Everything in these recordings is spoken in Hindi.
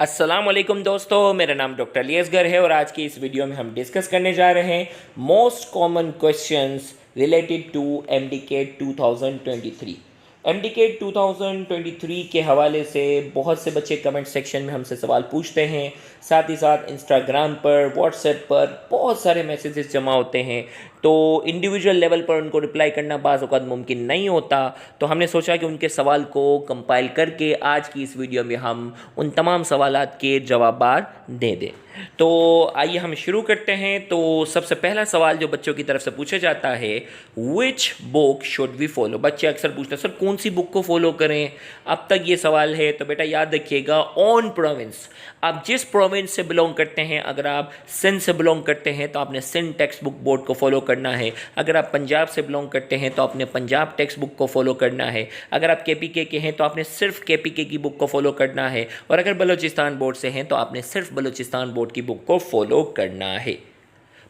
अस्सलाम वालेकुम दोस्तों, मेरा नाम डॉक्टर अलियसगर है और आज की इस वीडियो में हम डिस्कस करने जा रहे हैं most common questions related to MDCAT 2023। MDCAT 2023 के हवाले से बहुत से बच्चे कमेंट सेक्शन में हमसे सवाल पूछते हैं, साथ ही साथ इंस्टाग्राम पर, व्हाट्सएप पर बहुत सारे मैसेजेस जमा होते हैं, तो इंडिविजुअल लेवल पर उनको रिप्लाई करना बाज़ औक़ात मुमकिन नहीं होता। तो हमने सोचा कि उनके सवाल को कंपाइल करके आज की इस वीडियो में हम उन तमाम सवालात के जवाब दे दें। तो आइए हम शुरू करते हैं। तो सबसे पहला सवाल जो बच्चों की तरफ से पूछा जाता है, which book should we follow. बच्चे अक्सर पूछते हैं सर कौन सी बुक को फॉलो करें, अब तक ये सवाल है। तो बेटा याद रखिएगा, ऑन प्रोविंस, आप जिस प्रोविंस से बिलोंग करते हैं, अगर आप सिंध से बिलोंग करते हैं तो आपने सिंध टेक्स्ट बुक बोर्ड को फॉलो करना है। अगर आप पंजाब से बिलोंग करते हैं तो आपने पंजाब टेक्स्ट बुक को फॉलो करना है। अगर आप केपीके के हैं तो आपने सिर्फ केपीके की बुक को फॉलो करना है। और अगर बलूचिस्तान बोर्ड से हैं तो आपने सिर्फ बलूचिस्तान बोर्ड की बुक को फॉलो करना है।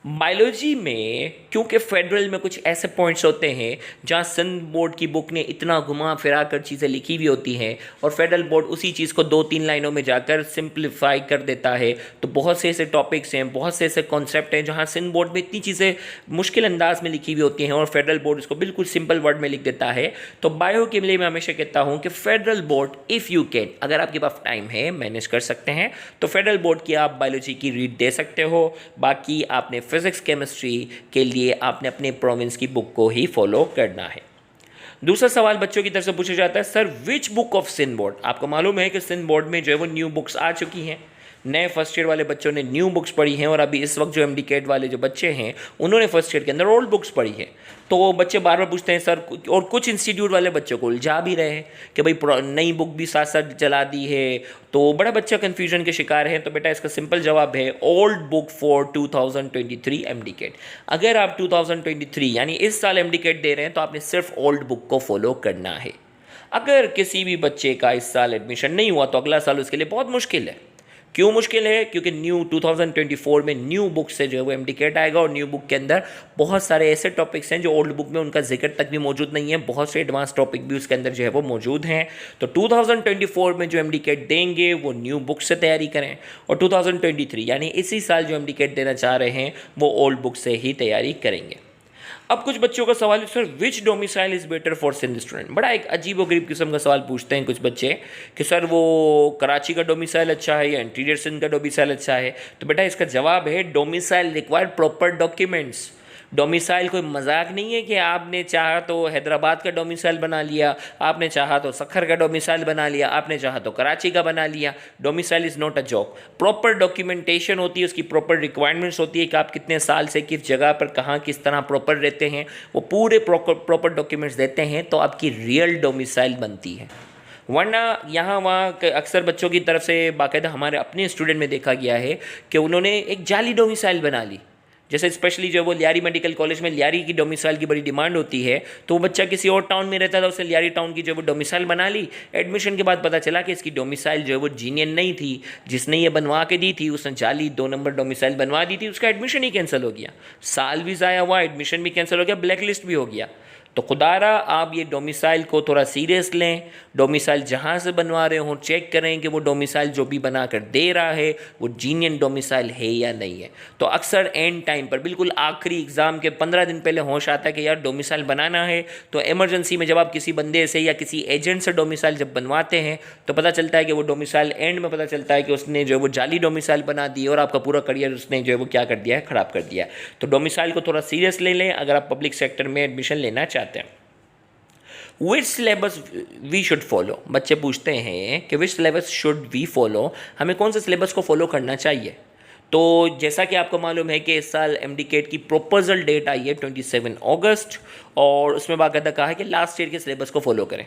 बायोलॉजी में क्योंकि फेडरल में कुछ ऐसे पॉइंट्स होते हैं जहाँ सिंध बोर्ड की बुक ने इतना घुमा फिरा कर चीज़ें लिखी हुई होती हैं और फेडरल बोर्ड उसी चीज़ को 2-3 लाइनों में जाकर सिंप्लीफाई कर देता है, तो बहुत से ऐसे टॉपिक्स हैं, बहुत से ऐसे कॉन्सेप्ट हैं जहाँ सिंध बोर्ड में इतनी चीज़ें मुश्किल अंदाज में लिखी हुई होती हैं और फेडरल बोर्ड इसको बिल्कुल सिंपल वर्ड में लिख देता है। तो बायो के लिए मैं हमेशा कहता हूँ कि federal board, if you can, अगर आपके पास टाइम है, मैनेज कर सकते हैं, तो फेडरल बोर्ड की आप बायोलॉजी की रीड दे सकते हो। बाकी आपने फिजिक्स केमिस्ट्री के लिए आपने अपने प्रोविंस की बुक को ही फॉलो करना है। दूसरा सवाल बच्चों की तरफ से पूछा जाता है, sir which book of Sindh board. आपको मालूम है कि सिंध बोर्ड में जो है वो न्यू बुक्स आ चुकी हैं, नए फर्स्ट ईयर वाले बच्चों ने न्यू बुक्स पढ़ी हैं और अभी इस वक्त जो एमडीकेट वाले जो बच्चे हैं उन्होंने फर्स्ट ईयर के अंदर ओल्ड बुक्स पढ़ी है। तो बच्चे बार बार पूछते हैं सर, और कुछ इंस्टीट्यूट वाले बच्चों को उलझा भी रहे हैं कि भाई नई बुक भी साथ साथ चला दी है, तो बड़ा बच्चा कन्फ्यूजन के शिकार है। तो बेटा इसका सिंपल जवाब है ओल्ड बुक फॉर 2023 एमडीकेट। अगर आप 2023 यानी इस साल एमडीकेट दे रहे हैं तो आपने सिर्फ ओल्ड बुक को फॉलो करना है। अगर किसी भी बच्चे का इस साल एडमिशन नहीं हुआ तो अगला साल उसके लिए बहुत मुश्किल है। क्यों मुश्किल है? क्योंकि न्यू 2024 में न्यू बुक से जो है वो एमडीकेट आएगा और न्यू बुक के अंदर बहुत सारे ऐसे टॉपिक्स हैं जो ओल्ड बुक में उनका जिक्र तक भी मौजूद नहीं है, बहुत से एडवांस टॉपिक भी उसके अंदर जो है वो मौजूद हैं। तो 2024 में जो एमडीकेट देंगे वो न्यू बुक से तैयारी करें और 2023 यानी इसी साल जो एमडीकेट देना चाह रहे हैं वो ओल्ड बुक से ही तैयारी करेंगे। अब कुछ बच्चों का सवाल है, sir which domicile is better for Sindh student. बड़ा एक अजीब व गरीब किस्म का सवाल पूछते हैं कुछ बच्चे कि सर वो कराची का डोमिसाइल अच्छा है या इंटीरियर सिंध का डोमिसाइल अच्छा है। तो बेटा इसका जवाब है domicile required proper documents. Domicile कोई मजाक नहीं है कि आपने चाहा तो हैदराबाद का डोमिसाइल बना लिया, आपने चाहा तो सखर का डोमिसाइल बना लिया, आपने चाहा तो कराची का बना लिया। Domicile is not a job. Proper documentation होती है, उसकी प्रॉपर रिक्वायरमेंट्स होती है कि आप कितने साल से किस जगह पर कहाँ किस तरह प्रॉपर रहते हैं, वो पूरे प्रॉपर डॉक्यूमेंट्स देते हैं तो आपकी रियल डोमिसाइल बनती है। वरना यहाँ वहाँ अक्सर बच्चों की तरफ से बाकायदा हमारे अपने स्टूडेंट में देखा गया है कि उन्होंने एक जाली डोमिसाइल बना ली। जैसे स्पेशली जो वो लियारी मेडिकल कॉलेज में लियारी की डोमिसाइल की बड़ी डिमांड होती है, तो वो बच्चा किसी और टाउन में रहता था, उसने लियारी टाउन की जो वो डोमिसाइल बना ली। एडमिशन के बाद पता चला कि इसकी डोमिसाइल जो है वो जीनियन नहीं थी, जिसने ये बनवा के दी थी उसने जाली 2 नंबर डोमिसाइल बनवा दी थी, उसका एडमिशन ही कैंसिल हो गया, साल भी ज़ाया हुआ, एडमिशन भी कैंसिल हो गया, ब्लैक लिस्ट भी हो गया। तो खुदारा आप ये डोमिसाइल को थोड़ा सीरियस लें। डोमिसाइल जहाँ से बनवा रहे हों चेक करें कि वो डोमिसाइल जो भी बना कर दे रहा है वो जीनियन डोमिसाइल है या नहीं है। तो अक्सर एंड टाइम पर बिल्कुल आखिरी एग्ज़ाम के 15 दिन पहले होश आता है कि यार डोमिसाइल बनाना है, तो एमरजेंसी में जब आप किसी बंदे से या किसी एजेंट से डोमिसाइल जब बनवाते हैं तो पता चलता है कि वो डोमिसाइल एंड में पता चलता है कि उसने जो है वो जाली डोमिसाइल बना दी और आपका पूरा करियर उसने जो है वो क्या कर दिया है, ख़राब कर दिया है। तो डोमिसाइल को थोड़ा सीरियस ले लें अगर आप पब्लिक सेक्टर में एडमिशन लेना चाहते हैं। विच सिलेबस वी शुड फॉलो। बच्चे पूछते हैं कि विच सिलेबस शुड वी फॉलो, हमें कौन से सिलेबस को फॉलो करना चाहिए। तो जैसा कि आपको मालूम है कि इस साल एमडीकेट की प्रोपोजल डेट आई है 27 अगस्त और उसमें बाकायदा कहा है कि लास्ट ईयर के सिलेबस को फॉलो करें।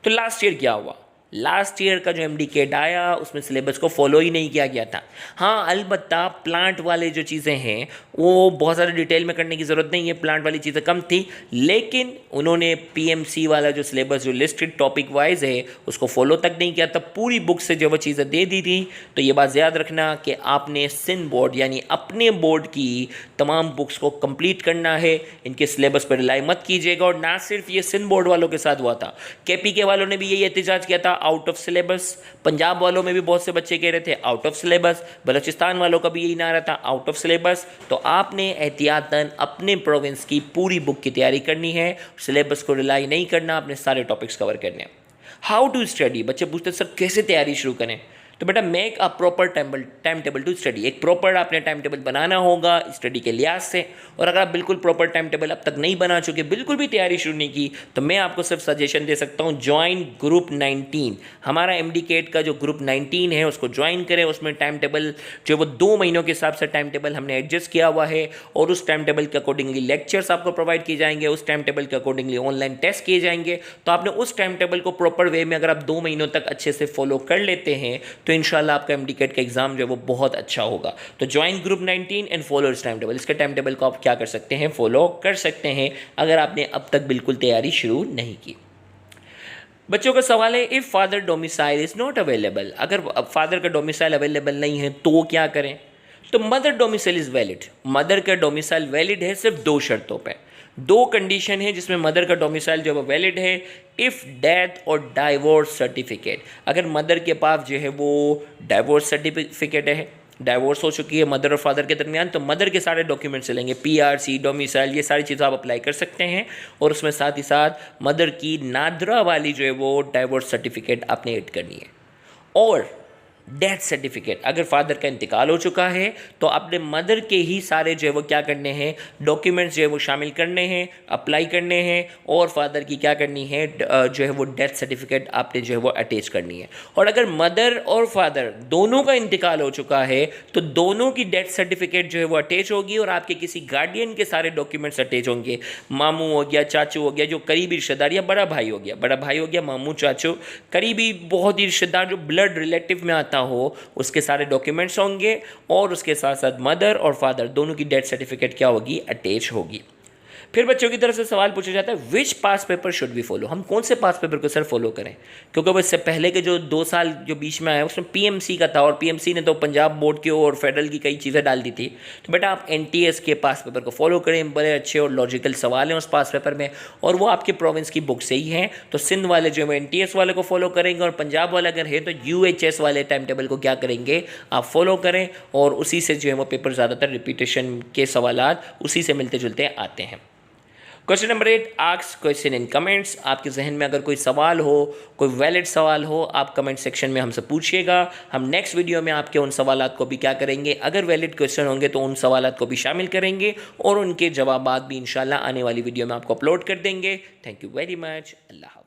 तो लास्ट ईयर क्या हुआ? लास्ट ईयर का जो एमडीकेट आया उसमें सिलेबस को फॉलो ही नहीं किया गया था। हाँ अलबत्ता प्लांट वाले जो चीज़ें हैं वो बहुत ज़्यादा डिटेल में करने की ज़रूरत नहीं है, प्लांट वाली चीज़ें कम थी, लेकिन उन्होंने पीएमसी वाला जो सिलेबस जो लिस्टेड टॉपिक वाइज है उसको फॉलो तक नहीं किया, तब पूरी बुक से जो वो चीज़ें दे दी थी। तो ये बात याद रखना कि आपने सिंध बोर्ड यानी अपने बोर्ड की तमाम बुक्स को कंप्लीट करना है, इनके सिलेबस पर रिलाई मत कीजिएगा। और ना सिर्फ ये सिंध बोर्ड वालों के साथ हुआ था, केपीके वालों ने भी यही एहतजाज किया था, आउट ऑफ सिलेबस। पंजाब वालों में भी बहुत से बच्चे कह रहे थे आउट ऑफ सिलेबस, बलूचिस्तान वालों का भी यही नारा था आउट ऑफ सिलेबस। तो आपने एहतियातन अपने प्रोविंस की पूरी बुक की तैयारी करनी है, सिलेबस को रिलाई नहीं करना, अपने सारे टॉपिक्स कवर करने हैं। हाउ टू स्टडी, बच्चे पूछते सर कैसे तैयारी शुरू करें। तो बेटा make a proper time table to study. एक प्रॉपर आपने टाइम टेबल बनाना होगा स्टडी के लिहाज से। और अगर आप बिल्कुल प्रॉपर टाइम टेबल अब तक नहीं बना चुके, बिल्कुल भी तैयारी शुरू नहीं की, तो मैं आपको सिर्फ सजेशन दे सकता हूँ, ज्वाइन ग्रुप 19। हमारा MDCAT का जो ग्रुप 19 है उसको ज्वाइन करें। उसमें टाइम टेबल जो वो 2 महीनों के हिसाब से टाइम टेबल हमने एडजस्ट किया हुआ है, और उस टाइम टेबल के अकॉर्डिंगली लेक्चर्स आपको प्रोवाइड किए जाएंगे, उस टाइम टेबल के अकॉर्डिंगली ऑनलाइन टेस्ट किए जाएंगे। तो आपने उस टाइम टेबल को प्रॉपर वे में अगर आप 2 महीनों तक अच्छे से फॉलो कर लेते हैं तो इंशाल्लाह आपका MDCAT का एग्जाम जो है वो बहुत अच्छा होगा। तो ज्वाइन ग्रुप 19 एंड फॉलो इस टाइम टेबल। इसके टाइम टेबल को आप क्या कर सकते हैं, फॉलो कर सकते हैं अगर आपने अब तक बिल्कुल तैयारी शुरू नहीं की। बच्चों का सवाल है, if father domicile is not available, अगर फादर का डोमिसाइल अवेलेबल नहीं है तो क्या करें। तो mother domicile is valid. Mother का डोमिसाइल वैलिड है सिर्फ 2 शर्तों पे। 2 कंडीशन है जिसमें मदर का डोमिसाइल जो है वैलिड है। इफ़ डेथ और डाइवोर्स सर्टिफिकेट, अगर मदर के पास जो है वो डाइवोर्स सर्टिफिकेट है, डाइवोर्स हो चुकी है मदर और फादर के दरमियान, तो मदर के सारे डॉक्यूमेंट्स चलेंगे, PRC, डोमिसाइल, ये सारी चीज़ें आप अप्लाई कर सकते हैं। और उसमें साथ ही साथ मदर की नादरा वाली जो है वो डाइवोर्स सर्टिफिकेट आपने ऐड करनी है। और डेथ सर्टिफिकेट, अगर फादर का इंतकाल हो चुका है तो अपने मदर के ही सारे जो है वो क्या करने हैं, डॉक्यूमेंट्स जो है वो शामिल करने हैं, अप्लाई करने हैं। और फादर की क्या करनी है, जो है वो डेथ सर्टिफिकेट आपने जो है वो अटैच करनी है। और अगर मदर और फादर दोनों का इंतकाल हो चुका है तो दोनों की डेथ सर्टिफिकेट जो है वो अटैच होगी, और आपके किसी गार्डियन के सारे डॉक्यूमेंट्स अटैच होंगे। मामू हो गया, चाचू हो गया, जो करीबी रिश्तेदार, या बड़ा भाई हो गया, मामू चाचू, करीबी बहुत ही रिश्तेदार जो ब्लड रिलेटिव में आता हो, उसके सारे डॉक्यूमेंट्स होंगे। और उसके साथ साथ मदर और फादर दोनों की डेथ सर्टिफिकेट क्या होगी, अटैच होगी। फिर बच्चों की तरफ से सवाल पूछा जाता है, विच पास पेपर शुड वी फॉलो, हम कौन से पास पेपर को सर फॉलो करें। क्योंकि वो इससे पहले के जो 2 साल जो बीच में आया उसमें PMC का था, और PMC ने तो पंजाब बोर्ड की और फेडरल की कई चीज़ें डाल दी थी। तो बेटा आप NTS के पास पेपर को फॉलो करें, बड़े अच्छे और लॉजिकल सवाल हैं उस पास पेपर में, और वो आपके प्रोविंस की बुक से ही हैं। तो सिंध वाले जो है NTS वाले को फॉलो करेंगे, और पंजाब वाले अगर है तो UHS वाले टाइम टेबल को क्या करेंगे, आप फॉलो करें। और उसी से जो है वो पेपर ज़्यादातर रिपीटेशन के सवालात उसी से मिलते जुलते आते हैं। Question number 8, ask question in comments. आपके जहन में अगर कोई सवाल हो, कोई वैलिड सवाल हो, आप कमेंट सेक्शन में हमसे पूछिएगा। हम नेक्स्ट वीडियो में आपके उन सवालात को भी क्या करेंगे, अगर वैलिड क्वेश्चन होंगे तो उन सवालात को भी शामिल करेंगे, और उनके जवाबात भी इंशाल्लाह आने वाली वीडियो में आपको अपलोड कर देंगे। Thank you very much. Allah.